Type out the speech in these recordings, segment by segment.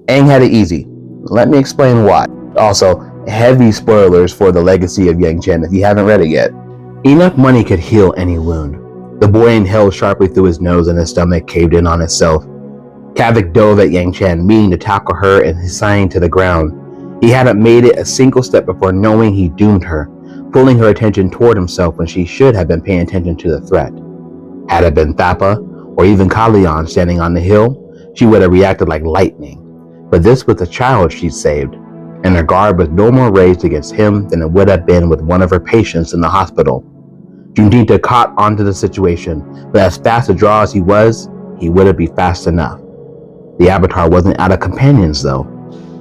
Aang had it easy. Let me explain why. Also, heavy spoilers for The Legacy of Yang Chen if you haven't read it yet. Enough money could heal any wound. The boy inhaled sharply through his nose and his stomach caved in on itself. Kavik dove at Yang Chen, meaning to tackle her and his sign to the ground. He hadn't made it a single step before knowing he doomed her, pulling her attention toward himself when she should have been paying attention to the threat. Had it been Thapa, or even Kalian standing on the hill, she would have reacted like lightning. But this was the child she'd saved, and her guard was no more raised against him than it would have been with one of her patients in the hospital. Junjita caught onto the situation, but as fast a draw as he wouldn't be fast enough. The Avatar wasn't out of companions, though.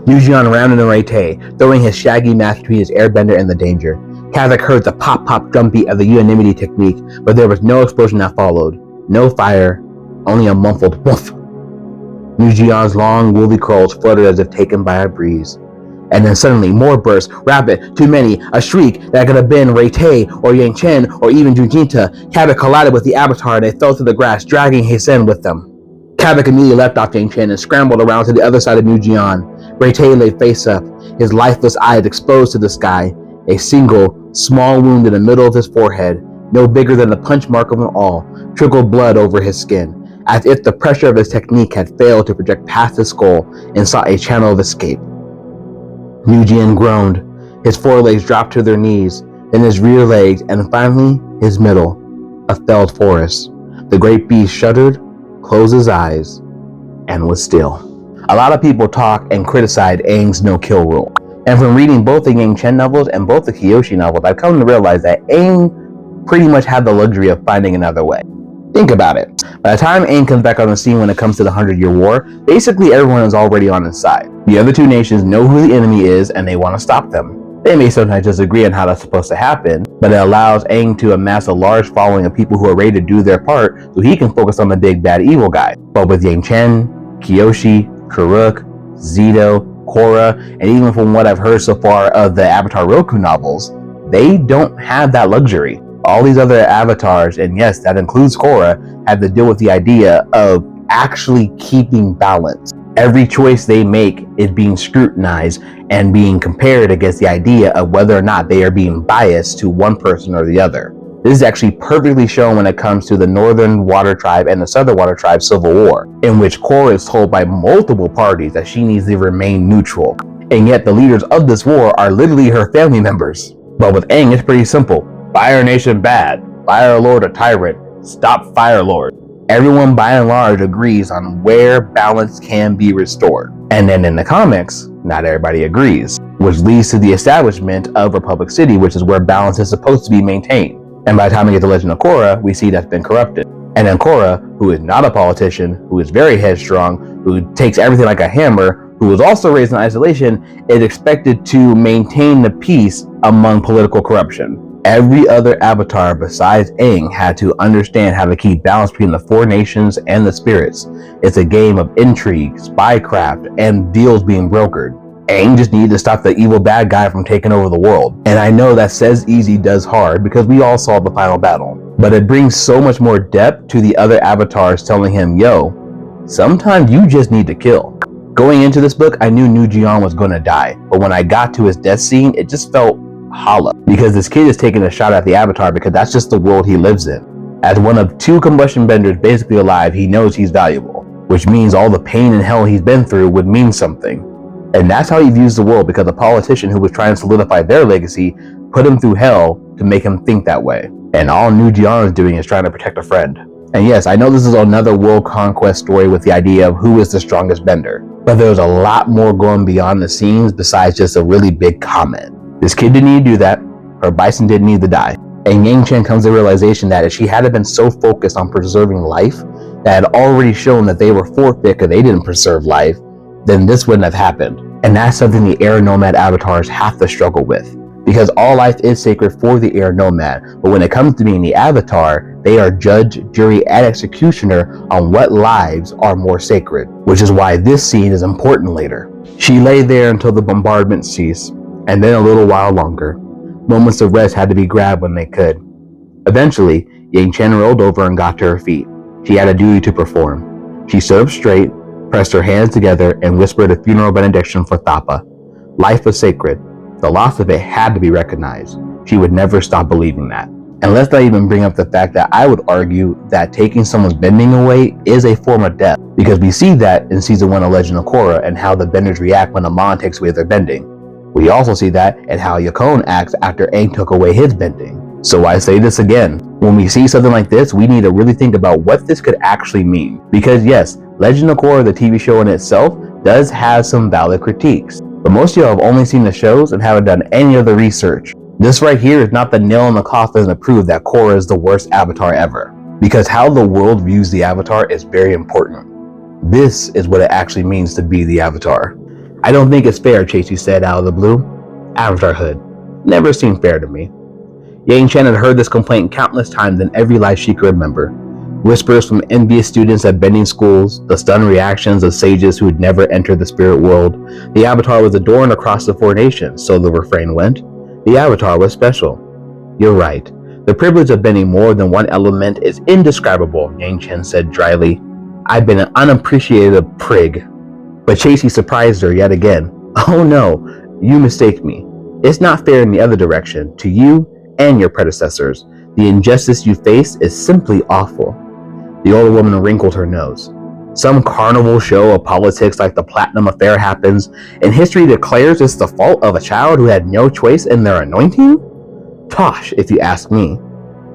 Nujian rounded in Raite, throwing his shaggy mask between his airbender and the danger. Kavik heard the pop-pop drum beat of the unanimity technique, but there was no explosion that followed. No fire, only a muffled woof. Nujian's long, woolly curls fluttered as if taken by a breeze. And then suddenly, more bursts, rapid, too many, a shriek that could have been Raite or Yang Chen or even Junjita. Kavik collided with the Avatar and they fell to the grass, dragging Heisen with them. Kavik immediately left off Yang Chen and scrambled around to the other side of Nujian. Raite lay face up, his lifeless eyes exposed to the sky. A single, small wound in the middle of his forehead, no bigger than the punch mark of an awl, trickled blood over his skin, as if the pressure of his technique had failed to project past his skull and sought a channel of escape. Nujian groaned. His forelegs dropped to their knees, then his rear legs, and finally his middle, a felled forest. The great beast shuddered, closed his eyes, and was still. A lot of people talk and criticize Aang's no-kill rule. And from reading both the Yang Chen novels and both the Kyoshi novels, I've come to realize that Aang pretty much had the luxury of finding another way. Think about it. By the time Aang comes back on the scene when it comes to the 100-Year War, basically everyone is already on his side. The other two nations know who the enemy is and they want to stop them. They may sometimes disagree on how that's supposed to happen, but it allows Aang to amass a large following of people who are ready to do their part so he can focus on the big bad evil guy. But with Yang Chen, Kyoshi, Karuk, Zito, Korra, and even from what I've heard so far of the Avatar Roku novels, they don't have that luxury. All these other avatars, and yes, that includes Korra, have to deal with the idea of actually keeping balance. Every choice they make is being scrutinized and being compared against the idea of whether or not they are being biased to one person or the other. This is actually perfectly shown when it comes to the Northern Water Tribe and the Southern Water Tribe Civil War, in which Korra is told by multiple parties that she needs to remain neutral. And yet the leaders of this war are literally her family members. But with Aang, it's pretty simple. Fire Nation bad. Fire Lord a tyrant. Stop Fire Lord. Everyone by and large agrees on where balance can be restored. And then in the comics, not everybody agrees, which leads to the establishment of Republic City, which is where balance is supposed to be maintained. And by the time we get to Legend of Korra, we see that's been corrupted. And then Korra, who is not a politician, who is very headstrong, who takes everything like a hammer, who was also raised in isolation, is expected to maintain the peace among political corruption. Every other avatar besides Aang had to understand how to keep balance between the four nations and the spirits. It's a game of intrigue, spycraft, and deals being brokered. Aang just needed to stop the evil bad guy from taking over the world. And I know that says easy does hard because we all saw the final battle. But it brings so much more depth to the other avatars telling him, yo, sometimes you just need to kill. Going into this book, I knew Nujian was going to die. But when I got to his death scene, it just felt hollow. Because this kid is taking a shot at the Avatar because that's just the world he lives in. As one of two combustion benders basically alive, he knows he's valuable. Which means all the pain and hell he's been through would mean something. And that's how he views the world, because a politician who was trying to solidify their legacy put him through hell to make him think that way. And all Nujian is doing is trying to protect a friend. And yes, I know this is another world conquest story with the idea of who is the strongest bender. But there's a lot more going beyond the scenes besides just a really big comment. This kid didn't need to do that. Her bison didn't need to die. And Yang Chen comes to the realization that if she hadn't been so focused on preserving life that had already shown that they were forfeit because they didn't preserve life, then this wouldn't have happened. And that's something the air nomad avatars have to struggle with. Because all life is sacred for the air nomad, but when it comes to being the avatar, they are judge, jury, and executioner on what lives are more sacred, which is why this scene is important later. She lay there until the bombardment ceased, and then a little while longer. Moments of rest had to be grabbed when they could. Eventually, Yang Chen rolled over and got to her feet. She had a duty to perform. She stood up straight, pressed her hands together, and whispered a funeral benediction for Thapa. Life was sacred. The loss of it had to be recognized. She would never stop believing that. And let's not even bring up the fact that I would argue that taking someone's bending away is a form of death, because we see that in season 1 of Legend of Korra and how the benders react when Amon takes away their bending. We also see that in how Yakone acts after Aang took away his bending. So I say this again, when we see something like this, we need to really think about what this could actually mean. Because yes, Legend of Korra, the TV show in itself, does have some valid critiques. But most of y'all have only seen the shows and haven't done any other research. This right here is not the nail in the coffin to prove that Korra is the worst Avatar ever. Because how the world views the Avatar is very important. This is what it actually means to be the Avatar. I don't think it's fair, Chasey said out of the blue. Avatarhood. Never seemed fair to me. Yang Chen had heard this complaint countless times in every life she could remember. Whispers from envious students at bending schools, the stunned reactions of sages who had never entered the spirit world. The Avatar was adorned across the 4 nations, so the refrain went. The Avatar was special. You're right. The privilege of bending more than one element is indescribable, Yang Chen said dryly. I've been an unappreciated prig. But Chasey surprised her yet again. Oh no, you mistake me. It's not fair in the other direction, to you and your predecessors. The injustice you face is simply awful. The older woman wrinkled her nose. Some carnival show of politics like the Platinum Affair happens, and history declares it's the fault of a child who had no choice in their anointing? Tosh, if you ask me.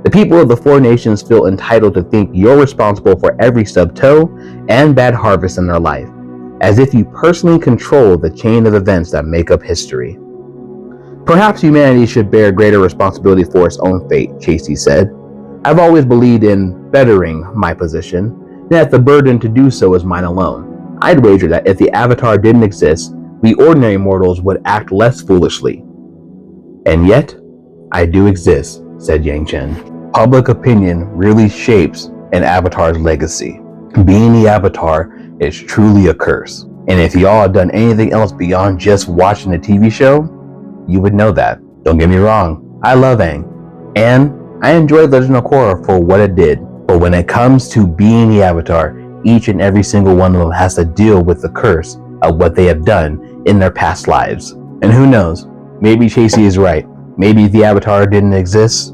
The people of the 4 nations feel entitled to think you're responsible for every stub toe and bad harvest in their life, as if you personally control the chain of events that make up history. Perhaps humanity should bear greater responsibility for its own fate, Chasey said. I've always believed in bettering my position, and that the burden to do so is mine alone. I'd wager that if the Avatar didn't exist, we ordinary mortals would act less foolishly. And yet, I do exist, said Yang Chen. Public opinion really shapes an Avatar's legacy. Being the Avatar is truly a curse. And if y'all have done anything else beyond just watching the TV show, you would know that. Don't get me wrong, I love Aang, and I enjoyed Legend of Korra for what it did. But when it comes to being the Avatar, each and every single one of them has to deal with the curse of what they have done in their past lives. And who knows, maybe Chasey is right. Maybe if the Avatar didn't exist,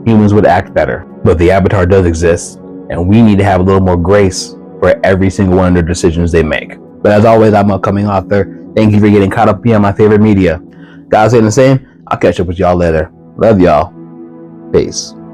humans would act better. But the Avatar does exist, and we need to have a little more grace for every single one of their decisions they make. But as always, I'm upcoming author. Thank you for getting caught up on my favorite media. Guys saying the same, I'll catch up with y'all later. Love y'all. Peace.